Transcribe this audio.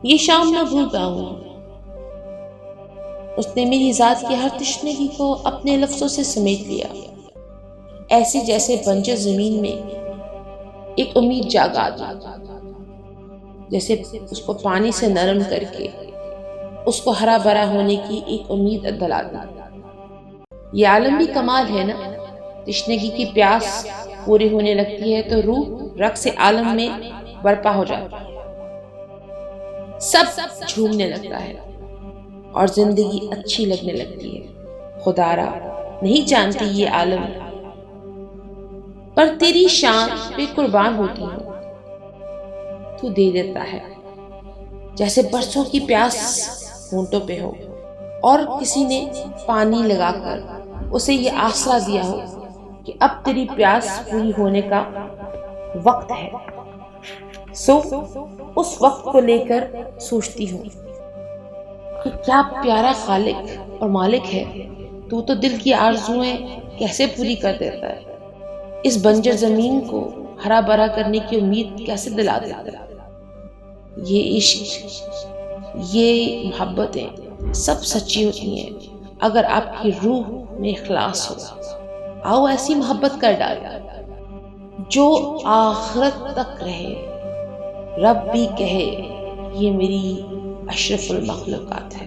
یہ شام نہ بھول پاؤں۔ اس نے میری ذات کی ہر تشنگی کو اپنے لفظوں سے سمیٹ لیا، ایسی جیسے بنجر زمین میں ایک امید جاگا دی، جیسے اس کو پانی سے نرم کر کے اس کو ہرا بھرا ہونے کی ایک امید دلا دی۔ یہ عالم بھی کمال ہے نا، تشنگی کی پیاس پوری ہونے لگتی ہے تو روح رقص عالم میں برپا ہو جاتی ہے، سب جھومنے لگتا ہے اور زندگی اچھی لگنے لگتی ہے۔ خدا را نہیں جانتی یہ عالم، پر تیری شان پہ قربان ہوتی ہوں۔ تو دے دیتا ہے جیسے برسوں کی پیاس ہونٹوں پہ ہو، اور کسی نے پانی لگا کر اسے یہ آسرا دیا ہو کہ اب تیری پیاس پوری ہونے کا وقت ہے۔ سو اس وقت کو لے کر سوچتی ہوں کہ کیا پیارا خالق اور مالک ہے، تو دل کی آرزوئیں کیسے پوری کر دیتا ہے، اس بنجر زمین کو ہرا بھرا کرنے کی امید کیسے دلا دیتا ہے۔ یہ عشق، یہ محبتیں سب سچی ہوتی ہیں اگر آپ کی روح میں اخلاص ہو۔ آؤ ایسی محبت کر ڈالیں جو آخرت تک رہے، رب بھی کہے یہ میری اشرف المخلوقات ہے۔